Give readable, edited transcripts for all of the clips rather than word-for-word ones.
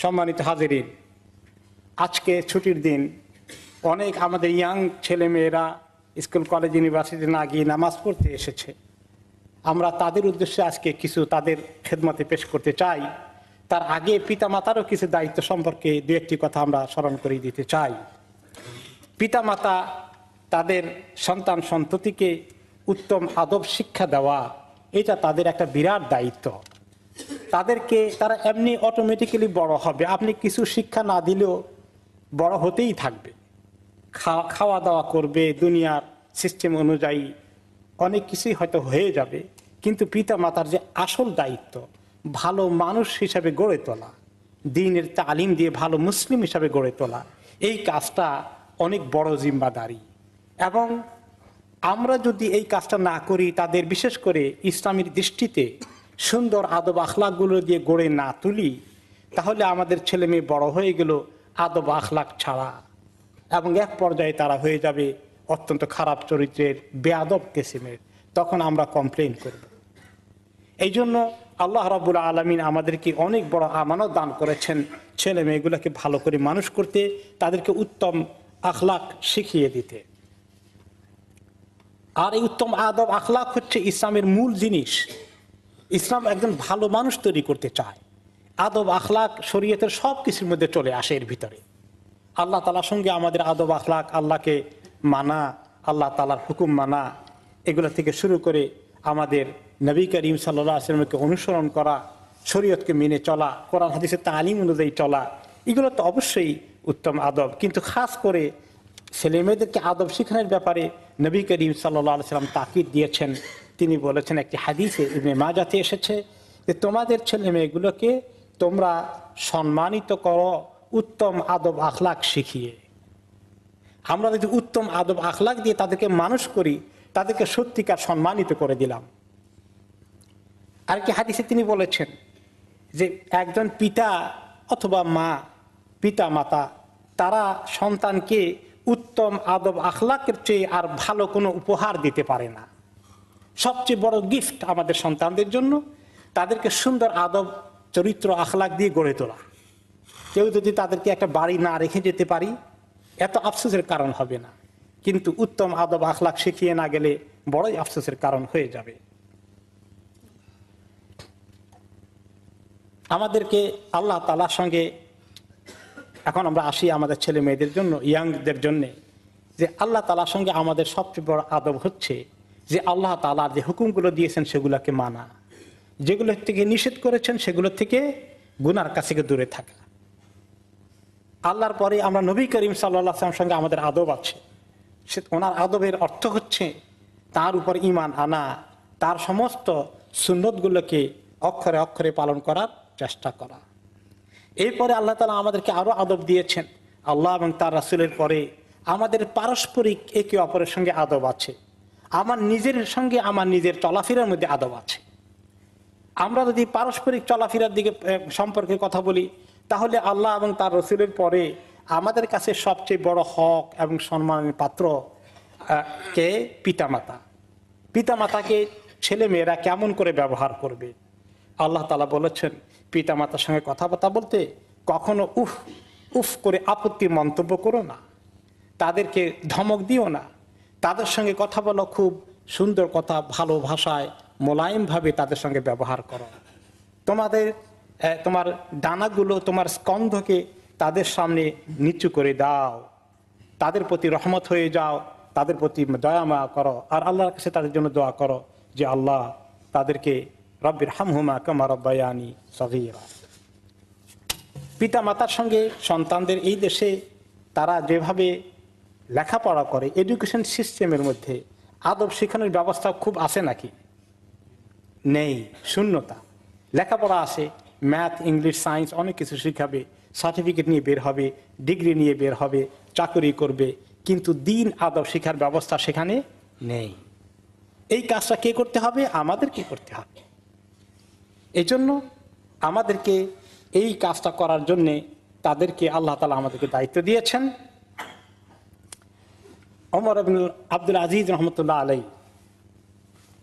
সম্মানিত হাজিরিন, আজকে ছুটির দিন। অনেক আমাদের ইয়াং ছেলেমেয়েরা স্কুল কলেজ ইউনিভার্সিটি না গিয়ে নামাজ পড়তে এসেছে। আমরা তাদের উদ্দেশ্যে আজকে কিছু তাদের খেদমতে পেশ করতে চাই। তার আগে পিতামাতারও কিছু দায়িত্ব সম্পর্কে দু একটি কথা আমরা স্মরণ করিয়ে দিতে চাই। পিতামাতা তাদের সন্তান সন্ততিকে উত্তম আদব শিক্ষা দেওয়া, এটা তাদের একটা বিরাট দায়িত্ব। তারা এমনি অটোমেটিক্যালি বড় হবে, আপনি কিছু শিক্ষা না দিলেও বড় হতেই থাকবে। খাওয়া দাওয়া করবে, দুনিয়ার সিস্টেম অনুযায়ী অনেক কিছুই হয়তো হয়ে যাবে, কিন্তু পিতা মাতার যে আসল দায়িত্ব ভালো মানুষ হিসাবে গড়ে তোলা, দ্বীনের তালিম দিয়ে ভালো মুসলিম হিসাবে গড়ে তোলা, এই কাজটা অনেক বড় জিম্মাদারি। এবং আমরা যদি এই কাজটা না করি, তাদের বিশেষ করে ইসলামের দৃষ্টিতে সুন্দর আদব আখলাকগুলো দিয়ে গড়ে না তুলি, তাহলে আমাদের ছেলে মেয়ে বড় হয়ে গেল আদব আখলাক ছাড়া, এবং এক পর্যায়ে তারা হয়ে যাবে অত্যন্ত খারাপ চরিত্রের বেয়াদব কিসিমের। তখন আমরা কমপ্লেন করব। এই জন্য আল্লাহ রাব্বুল আলামিন আমাদেরকে অনেক বড় আমানত দান করেছেন, ছেলে মেয়েগুলোকে ভালো করে মানুষ করতে, তাদেরকে উত্তম আখলাক শিখিয়ে দিতে। আর এই উত্তম আদব আখলাক হচ্ছে ইসলামের মূল জিনিস। ইসলাম একজন ভালো মানুষ তৈরি করতে চায়। আদব আখলাক শরীয়তের সব কিছুর মধ্যে চলে আসে এর ভিতরে। আল্লাহ তাআলার সঙ্গে আমাদের আদব আখলাক, আল্লাহকে মানা, আল্লাহ তাআলার হুকুম মানা, এগুলো থেকে শুরু করে আমাদের নবী করিম সাল্লাল্লাহু আলাইহি ওয়াসাল্লামকে অনুসরণ করা, শরীয়তকে মেনে চলা, কোরআন হাদিসের তালিম অনুযায়ী চলা, এগুলো তো অবশ্যই উত্তম আদব। কিন্তু খাস করে ছেলে মেয়েদেরকে আদব শিখানোর ব্যাপারে নবী করিম সাল্লাল্লাহু আলাইহি ওয়াসাল্লাম তাকিদ দিয়েছেন। তিনি বলেছেন একটি হাদিসে ইবনে মাজাতে এসেছে যে তোমাদের ছেলে মেয়েগুলোকে তোমরা সম্মানিত করো উত্তম আদব আখলাক শিখিয়ে। আমরা যদি উত্তম আদব আখলাক দিয়ে তাদেরকে মানুষ করি, তাদেরকে সত্যিকার সম্মানিত করে দিলাম। আর কি হাদিসে তিনি বলেছেন যে একজন পিতা অথবা মা, পিতা মাতা, তারা সন্তানকে উত্তম আদব আখলাকের চেয়ে আর ভালো কোনো উপহার দিতে পারে না। সবচেয়ে বড় গিফট আমাদের সন্তানদের জন্য তাদেরকে সুন্দর আদব চরিত্র আখলাক দিয়ে গড়ে তোলা। কেউ যদি তাদেরকে একটা বাড়ি না রেখে যেতে পারি, এত আফসোসের কারণ হবে না, কিন্তু উত্তম আদব আখলাক শিখিয়ে না গেলে বড়ই আফসোসের কারণ হয়ে যাবে। আমাদেরকে আল্লাহ তাআলার সঙ্গে, এখন আমরা আসি আমাদের ছেলে মেয়েদের জন্য, ইয়াংদের জন্যে, যে আল্লাহ তাআলার সঙ্গে আমাদের সবচেয়ে বড় আদব হচ্ছে যে আল্লাহ তাআলা যে হুকুমগুলো দিয়েছেন সেগুলোকে মানা, যেগুলো থেকে নিষেধ করেছেন সেগুলো থেকে গুনার কাছে দূরে থাকা। আল্লাহর পরে আমরা নবী করিম সাল্লাল্লাহু আলাইহি ওয়াসাল্লামের সঙ্গে আমাদের আদব আছে। ওনার আদবের অর্থ হচ্ছে তার উপর ঈমান আনা, তার সমস্ত সুন্নতগুলোকে অক্ষরে অক্ষরে পালন করার চেষ্টা করা। এরপরে আল্লাহ তাআলা আমাদেরকে আরো আদব দিয়েছেন। আল্লাহ এবং তার রাসূলের পরে আমাদের পারস্পরিক একে অপরের সঙ্গে আদব আছে। আমার নিজের সঙ্গে আমার নিজের চলাফেরার মধ্যে আদব আছে। আমরা যদি পারস্পরিক চলাফেরার দিকে সম্পর্কে কথা বলি, তাহলে আল্লাহ এবং তার রাসূলের পরে আমাদের কাছে সবচেয়ে বড় হক এবং সম্মানের পাত্র কে? পিতামাতা। পিতামাতাকে ছেলে মেয়েরা কেমন করে ব্যবহার করবে? আল্লাহ তাআলা বলেছেন পিতামাতার সঙ্গে কথাবার্তা বলতে কখনো উফ উফ করে আপত্তির মন্তব্য করো না, তাদেরকে ধমক দিও না, তাদের সঙ্গে কথা বলো খুব সুন্দর কথা, ভালো ভাষায় মোলায়েমভাবে তাদের সঙ্গে ব্যবহার করো। তোমার ডানাগুলো, তোমার স্কন্ধকে তাদের সামনে নিচু করে দাও, তাদের প্রতি রহমত হয়ে যাও, তাদের প্রতি দয়া মায়া করো, আর আল্লাহর কাছে তাদের জন্য দোয়া করো যে আল্লাহ তাদেরকে রব্বির হামহুমা কামা রাব্বায়ানি সগীরা। পিতা মাতার সঙ্গে সন্তানদের এই দেশে তারা যেভাবে লেখাপড়া করে, এডুকেশন সিস্টেমের মধ্যে আদব শেখানোর ব্যবস্থা খুব আছে নাকি? নেই, শূন্যতা। লেখাপড়া আছে, ম্যাথ, ইংলিশ, সায়েন্স, অনেক কিছু শিখাবে, সার্টিফিকেট নিয়ে বের হবে, ডিগ্রি নিয়ে বের হবে, চাকরি করবে, কিন্তু দিন আদব শেখার ব্যবস্থা সেখানে নেই। এই কাজটা কে করতে হবে? আমাদেরকে করতে হবে। এই জন্য আমাদেরকে এই কাজটা করার জন্যে তাদেরকে আল্লাহ তাআলা আমাদেরকে দায়িত্ব দিয়েছেন। ওমর ইবনে আব্দুল আজিজ রহমতুল্লাহ আলাইহি,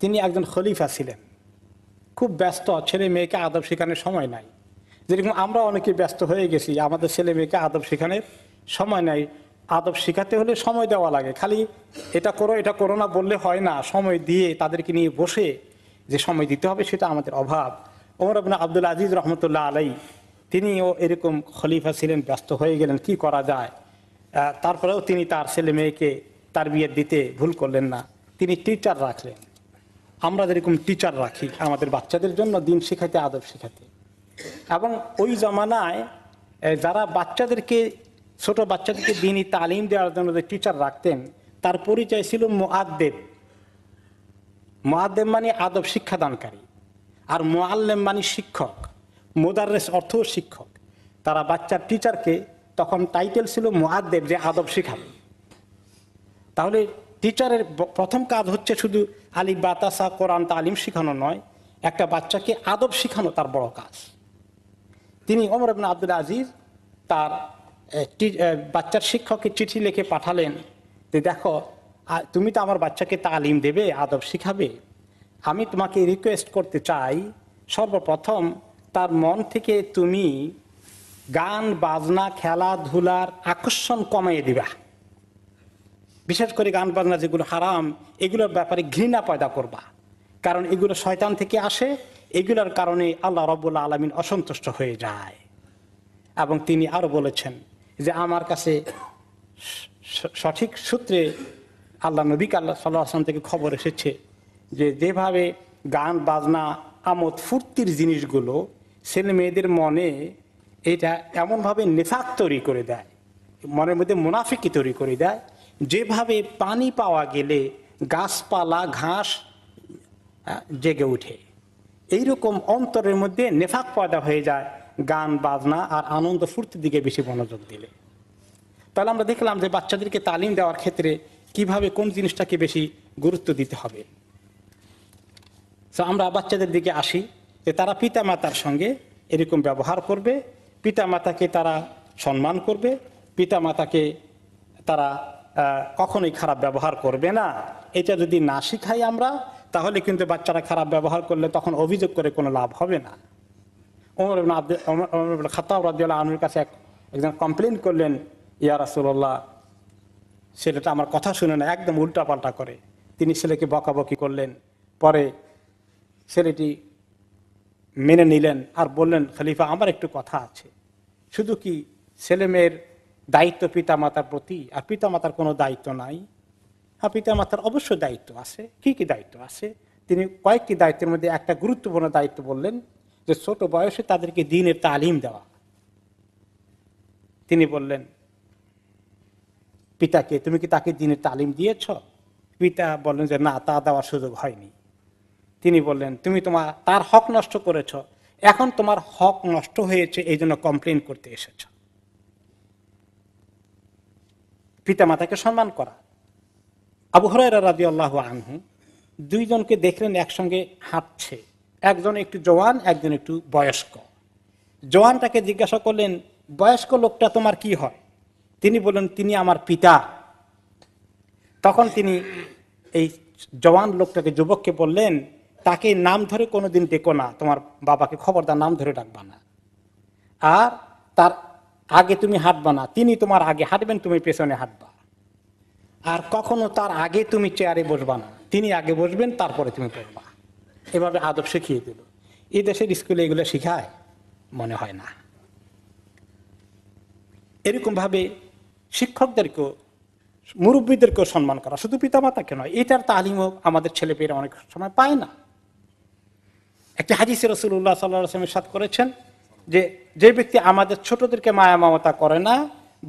তিনি একজন খলিফা ছিলেন, খুব ব্যস্ত, ছেলে মেয়েকে আদব শেখানোর সময় নাই। যেরকম আমরা অনেকে ব্যস্ত হয়ে গেছি, আমাদের ছেলে মেয়েকে আদব শেখানোর সময় নাই। আদব শেখাতে হলে সময় দেওয়া লাগে, খালি এটা করো না বললে হয় না, সময় দিয়ে তাদেরকে নিয়ে বসে যে সময় দিতে হবে সেটা আমাদের অভাব। ওমর ইবনে আব্দুল আজিজ রহমতুল্লাহ আলাই তিনিও এরকম খলিফা ছিলেন, ব্যস্ত হয়ে গেলেন, কি করা যায়। তারপরেও তিনি তার ছেলে মেয়েকে তারবিয়ত দিতে ভুল করলেন না, তিনি টিচার রাখলেন। আমরা যেরকম টিচার রাখি আমাদের বাচ্চাদের জন্য দিন শেখাতে, আদব শেখাতে। এবং ওই জমানায় যারা ছোট বাচ্চাদেরকে দিনই তালিম দেওয়ার জন্য যে টিচার রাখতেন, তার পরিচয় ছিল মুআদ্দেব। মুআদ্দেব মানে আদব শিক্ষাদানকারী, আর মুআল্লিম মানে শিক্ষক। মুদাররিস অর্থ শিক্ষক। তারা বাচ্চার টিচারকে তখন টাইটেল ছিল মুআদ্দেব, যে আদব শিখাবে। তাহলে টিচারের প্রথম কাজ হচ্ছে শুধু আলিফ বা তা সা কোরআন তালিম শেখানো নয়, একটা বাচ্চাকে আদব শেখানো তার বড় কাজ। তিনি ওমর ইবনে আব্দুল আজিজ তার বাচ্চার শিক্ষককে চিঠি লিখে পাঠালেন যে দেখো, তুমি তো আমার বাচ্চাকে তালিম দেবে, আদব শিখাবে, আমি তোমাকে রিকোয়েস্ট করতে চাই, সর্বপ্রথম তার মন থেকে তুমি গান বাজনা খেলাধুলার আকর্ষণ কমিয়ে দিবা। বিশেষ করে গান বাজনা যেগুলো হারাম, এগুলোর ব্যাপারে ঘৃণা পয়দা করবা, কারণ এগুলো শয়তান থেকে আসে, এগুলোর কারণে আল্লাহ রাব্বুল আলামিন অসন্তুষ্ট হয়ে যায়। এবং তিনি আরো বলেছেন যে আমার কাছে সঠিক সূত্রে আল্লাহ নবী সাল্লাল্লাহু আলাইহি ওয়াসাল্লাম থেকে খবর এসেছে যে যেভাবে গান বাজনা আমোদ ফুর্তির জিনিসগুলো ছেলে মেয়েদের মনে এটা এমনভাবে নেফাক তৈরি করে দেয়, মনের মধ্যে মুনাফিকি তৈরি করে দেয়, যেভাবে পানি পাওয়া গেলে গাছপালা ঘাস জেগে উঠে, এইরকম অন্তরের মধ্যে নেফাক পয়দা হয়ে যায় গান বাজনা আর আনন্দ ফুর্তির দিকে বেশি মনোযোগ দিলে। তাহলে আমরা দেখলাম যে বাচ্চাদেরকে তালিম দেওয়ার ক্ষেত্রে কিভাবে কোন জিনিসটাকে বেশি গুরুত্ব দিতে হবে। তো আমরা বাচ্চাদের দিকে আসি যে তারা পিতা মাতার সঙ্গে এরকম ব্যবহার করবে, পিতা মাতাকে তারা সম্মান করবে, পিতা মাতাকে তারা কখনোই খারাপ ব্যবহার করবে না। এটা যদি না শিখাই আমরা, তাহলে কিন্তু বাচ্চারা খারাপ ব্যবহার করলে তখন অভিযোগ করে কোনো লাভ হবে না। ওমর ইবনে খাত্তাব রাদিয়াল্লাহু আনহুর কাছে একজন কমপ্লেন করলেন, ইয়া রাসূলুল্লাহ, ছেলেটা আমার কথা শুনে না, একদম উল্টাপাল্টা করে। তিনি ছেলেকে বকাবকি করলেন, পরে ছেলেটি মেনে নিলেন আর বললেন, খলিফা আমার একটু কথা আছে। শুধু কি ছেলে মেয়ের দায়িত্ব পিতা মাতার প্রতি, আর পিতা মাতার কোনো দায়িত্ব নাই? হ্যাঁ, পিতা মাতার অবশ্যই দায়িত্ব আছে। কি কি দায়িত্ব আছে? তিনি কয়েকটি দায়িত্বের মধ্যে একটা গুরুত্বপূর্ণ দায়িত্ব বললেন, যে ছোট বয়সে তাদেরকে দ্বীনের তালিম দেওয়া। তিনি বললেন পিতাকে, তুমি কি তাকে দ্বীনের তালিম দিয়েছ? পিতা বললেন যে না, তা দেওয়ার সুযোগ হয়নি। তিনি বললেন তুমি তার হক নষ্ট করেছ, এখন তোমার হক নষ্ট হয়েছে, এই জন্য কমপ্লেন করতে এসেছ। পিতা মাতাকে সম্মান করা। আবু হুরায়রা রাদিয়াল্লাহু আনহু দুইজনকে দেখলেন একসঙ্গে হাঁটছে, একজন একটু জওয়ান, একজন একটু বয়স্ক। জওয়ানটাকে জিজ্ঞাসা করলেন, বয়স্ক লোকটা তোমার কি হয়? তিনি বললেন, তিনি আমার পিতা। তখন তিনি এই জওয়ান লোকটাকে, যুবককে বললেন, তাকে নাম ধরে কোনোদিন ডেকো না, তোমার বাবাকে খবরদার নাম ধরে ডাকবা না, আর তার আগে তুমি হাঁটবা না, তিনি তোমার আগে হাঁটবেন, তুমি পেছনে হাঁটবা, আর কখনো তার আগে তুমি চেয়ারে বসবা না, তিনি আগে বসবেন, তারপরে তুমি বসবা। এভাবে আদব শিখিয়ে দিল। এই দেশের স্কুলে এগুলো শিখায় মনে হয় না। এরকম ভাবে শিক্ষকদেরকেও, মুরব্বীদেরকেও সম্মান করা, শুধু পিতামাতাকে নয়, এটার তালিমও আমাদের ছেলেমেয়েরা অনেক সময় পায় না। একটি হাদিসে রাসূলুল্লাহ সাল্লাল্লাহু আলাইহি ওয়াসাল্লাম ইরশাদ করেছেন যে যে ব্যক্তি আমাদের ছোটদেরকে মায়া মমতা করে না,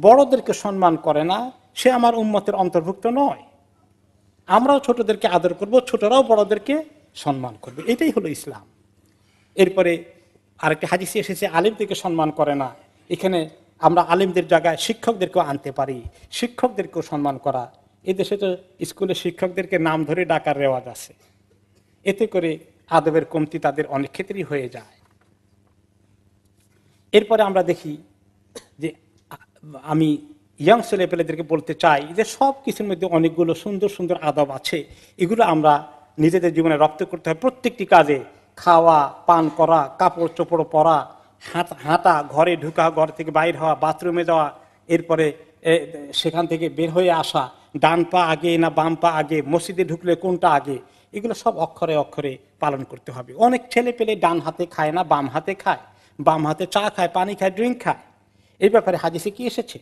বড়দেরকে সম্মান করে না, সে আমার উম্মতের অন্তর্ভুক্ত নয়। আমরাও ছোটদেরকে আদর করব, ছোটরাও বড়দেরকে সম্মান করবে, এটাই হলো ইসলাম। এরপরে আরেকটি হাদিসে এসেছে আলিমদেরকে সম্মান করে না। এখানে আমরা আলিমদের জায়গায় শিক্ষকদেরকেও আনতে পারি, শিক্ষকদেরকেও সম্মান করা। এদেশে তো স্কুলে শিক্ষকদেরকে নাম ধরে ডাকার রেওয়াজ আছে, এতে করে আদবের কমতি তাদের অনেক ক্ষেত্রেই হয়ে যায়। এরপরে আমরা দেখি যে আমি ইয়াং ছেলেপেলেদেরকে বলতে চাই যে সব কিছুর মধ্যে অনেকগুলো সুন্দর সুন্দর আদব আছে, এগুলো আমরা নিজেদের জীবনে রপ্ত করতে হয়। প্রত্যেকটি কাজে, খাওয়া, পান করা, কাপড় চোপড় পরা, হাঁটা, ঘরে ঢুকা, ঘর থেকে বাইর হওয়া, বাথরুমে যাওয়া, এরপরে সেখান থেকে বের হয়ে আসা, ডান পা আগে না বাম পা আগে, মসজিদে ঢুকলে কোনটা আগে, এগুলো সব অক্ষরে অক্ষরে পালন করতে হবে। অনেক ছেলে পেলে ডান হাতে খায় না, বাম হাতে খায়, বাম হাতে চা খায়, পানি খায়, ড্রিঙ্ক খায়। এই ব্যাপারে হাদিসে কি এসেছে?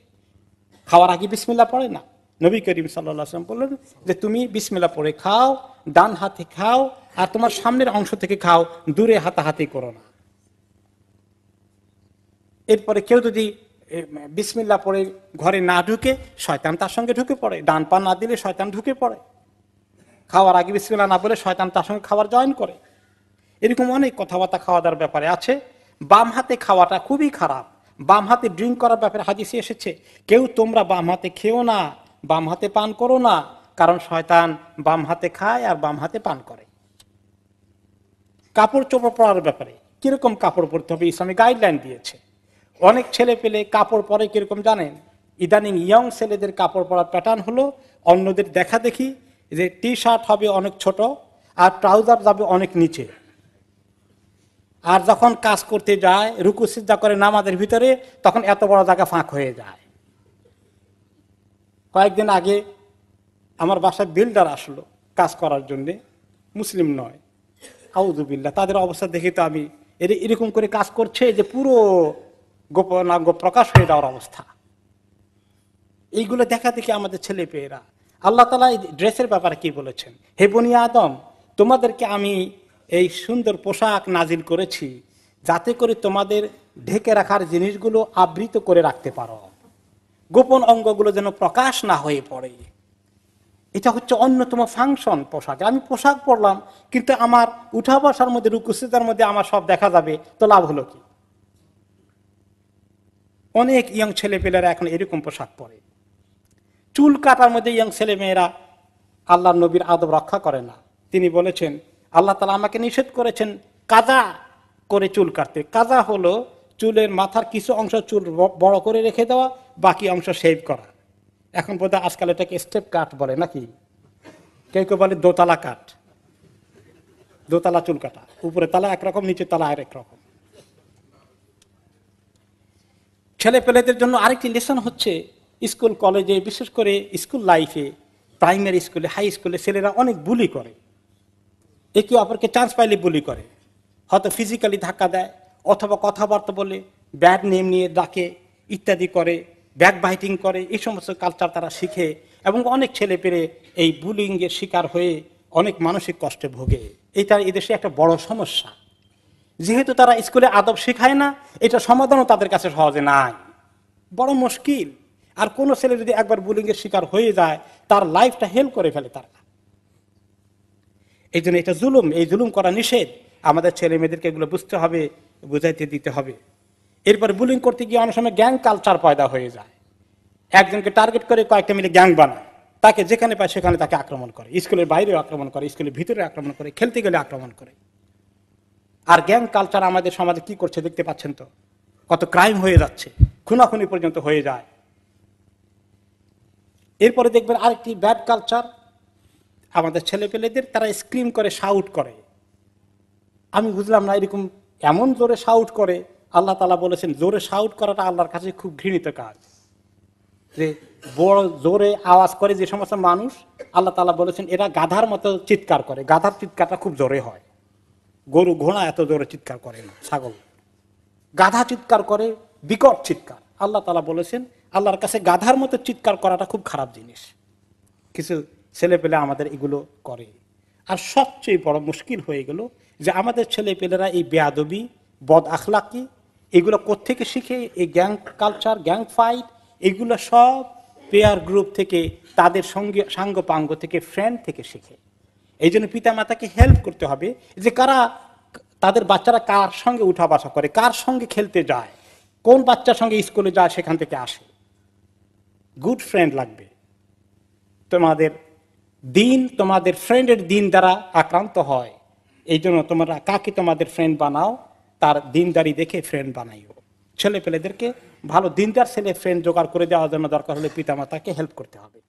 খাওয়ার আগে বিসমিল্লাহ পড়ে না। নবী করিম সাল্লাল্লাহু আলাইহি ওয়াসাল্লাম বললেন যে তুমি বিসমিল্লাহ পড়ে খাও, ডান হাতে খাও, আর তোমার সামনের অংশ থেকে খাও, দূরে হাতাহাতি করো না। এরপরে কেউ যদি বিসমিল্লাহ পড়ে ঘরে না ঢুকে, শয়তান তার সঙ্গে ঢুকে পড়ে। ডান পা না দিলে শয়তান ঢুকে পড়ে। খাওয়ার আগে বিসমিল্লাহ না বলে শয়তান তার সঙ্গে খাবার জয়েন করে। এরকম অনেক কথাবার্তা খাওয়া দাওয়ার ব্যাপারে আছে। বাম হাতে খাওয়াটা খুবই খারাপ। বাম হাতে ড্রিঙ্ক করার ব্যাপারে হাদিসে এসেছে, কেউ তোমরা বাম হাতে খেও না, বাম হাতে পান করো না, কারণ শয়তান বাম হাতে খায় আর বাম হাতে পান করে। কাপড় চোপড় পরার ব্যাপারে কিরকম কাপড় পরতে হবে ইসলামে গাইডলাইন দিয়েছে। অনেক ছেলে পেলে কাপড় পরে কিরকম জানেন? ইদানিং ইয়ং ছেলেদের কাপড় পরার প্যাটার্ন হলো অন্যদের দেখা দেখি, যে টি শার্ট হবে অনেক ছোট আর ট্রাউজার যাবে অনেক নিচে, আর যখন কাজ করতে যায়, রুকু সিজদা করে নামাজের ভিতরে, তখন এত বড় জায়গা ফাঁক হয়ে যায়। কয়েকদিন আগে আমার বাসায় বিল্ডার আসলো কাজ করার জন্য, মুসলিম নয়, আউযুবিল্লাহ। তাদের অবস্থা দেখে তো আমি এরকম করে কাজ করছে যে পুরো গোপনাঙ্গ প্রকাশ হয়ে যাওয়ার অবস্থা। এইগুলো দেখা দেখি আমাদের ছেলে পেয়েরা। আল্লাহ তাআলা এই ড্রেসের ব্যাপারে কি বলেছেন? হে বনি আদম, তোমাদেরকে আমি এই সুন্দর পোশাক নাজিল করেছি যাতে করে তোমাদের ঢেকে রাখার জিনিসগুলো আবৃত করে রাখতে পারো, গোপন অঙ্গগুলো যেন প্রকাশ না হয়ে পড়ে। এটা হচ্ছে অন্যতম ফাংশন পোশাক। আমি পোশাক পরলাম কিন্তু আমার উঠা বসার মধ্যে, রুকু সিজদার মধ্যে আমার সব দেখা যাবে, তো লাভ হলো কি? অনেক ইয়ং ছেলে পেলেরা এখন এরকম পোশাক পরে। চুল কাটার মধ্যে ইয়ং ছেলে মেয়েরা আল্লাহ নবীর আদব রক্ষা করে না। তিনি বলেছেন, আল্লাহ তাআলা আমাকে নিষেধ করেছেন কাজা করে চুল কাটতে। কাজা হলো চুলের মাথার কিছু অংশ চুল বড় করে রেখে দেওয়া, বাকি অংশ শেভ করা। এখন বোধহয় আজকাল এটাকে স্টেপ কাট বলে নাকি, কেউ কেউ বলে দোতলা কাট, দোতলা চুল কাটা, উপরে তলা একরকম, নিচে তলা আরেক রকম। ছেলে পেলেদের জন্য আরেকটি লেসন হচ্ছে, স্কুল কলেজে, বিশেষ করে স্কুল লাইফে, প্রাইমারি স্কুলে, হাই স্কুলে ছেলেরা অনেক বুলি করে। একে অপরকে চান্স পাইলে বুলি করে, হয়তো ফিজিক্যালি ধাক্কা দেয়, অথবা কথাবার্তা বলে ব্যাড নেম নিয়ে ডাকে, ইত্যাদি করে, ব্যাক বাইটিং করে। এই সমস্ত কালচার তারা শিখে, এবং অনেক ছেলে পেলে এই বুলিংয়ের শিকার হয়ে অনেক মানসিক কষ্টে ভোগে। এটা এদেশে একটা বড় সমস্যা। যেহেতু তারা স্কুলে আদব শেখায় না, এটা সমাধানও তাদের কাছে সহজে নাই, বড় মুশকিল। আর কোনো ছেলে যদি একবার বুলিংয়ের শিকার হয়ে যায়, তার লাইফটা হেল করে ফেলে তারা। এই জন্য এটা জুলুম, এই জুলুম করা নিষেধ। আমাদের ছেলে মেয়েদেরকে এগুলো বুঝতে হবে, বুঝাইতে দিতে হবে। এরপরে বুলিং করতে গিয়ে অনেক সময় গ্যাং কালচার পয়দা হয়ে যায়। একজনকে টার্গেট করে কয়েকটা মিলে গ্যাং বানায়, তাকে যেখানে পায় সেখানে তাকে আক্রমণ করে, স্কুলের বাইরেও আক্রমণ করে, স্কুলের ভিতরে আক্রমণ করে, খেলতে গেলে আক্রমণ করে। আর গ্যাং কালচার আমাদের সমাজে কি করছে দেখতে পাচ্ছেন তো, কত ক্রাইম হয়ে যাচ্ছে, খুনাখুনি পর্যন্ত হয়ে যায়। এরপরে দেখবেন আরেকটি ব্যাড কালচার আমাদের ছেলে পেলেদের, তারা স্ক্রিম করে, শাউট করে। আমি বুঝলাম না, এরকম এমন জোরে শাউট করে। আল্লাহ তাআলা বলেছেন জোরে শাউট করাটা আল্লাহর কাছে খুব ঘৃণিত কাজ। যে বড় জোরে আওয়াজ করে যে সমস্ত মানুষ, আল্লাহ তাআলা বলেছেন এরা গাধার মতো চিৎকার করে। গাধার চিৎকারটা খুব জোরে হয়, গরু ঘোড়া এত জোরে চিৎকার করে না, ছাগল। গাধা চিৎকার করে, বিকট চিৎকার। আল্লাহ তাআলা বলেছেন আল্লাহর কাছে গাধার মতো চিৎকার করাটা খুব খারাপ জিনিস। কিছু ছেলে পেলে আমাদের এগুলো করে। আর সবচেয়ে বড় মুশকিল হয়ে গেল যে আমাদের ছেলে পেলেরা এই বেয়াদবি, বদ আখলাকি, এগুলো কোত্থেকে শিখে? এই গ্যাং কালচার, গ্যাং ফাইট, এগুলো সব পেয়ার গ্রুপ থেকে, তাদের সঙ্গে সাঙ্গ পাঙ্গ থেকে, ফ্রেন্ড থেকে শিখে। এই জন্য পিতা মাতাকে হেল্প করতে হবে যে কারা, তাদের বাচ্চারা কার সঙ্গে উঠা বসা করে, কার সঙ্গে খেলতে যায়, কোন বাচ্চার সঙ্গে স্কুলে যায়, সেখান থেকে আসে। গুড ফ্রেন্ড লাগবে। তোমাদের দিন, তোমাদের ফ্রেন্ডের দিন দ্বারা আক্রান্ত হয়। এই জন্য তোমরা কাকে তোমাদের ফ্রেন্ড বানাও, তার দিনদারি দেখে ফ্রেন্ড বানাইও। ছেলে পেলেদেরকে ভালো দিনদার ছেলে ফ্রেন্ড জোগাড় করে দেওয়ার জন্য দরকার হলে পিতামাতাকে হেল্প করতে হবে।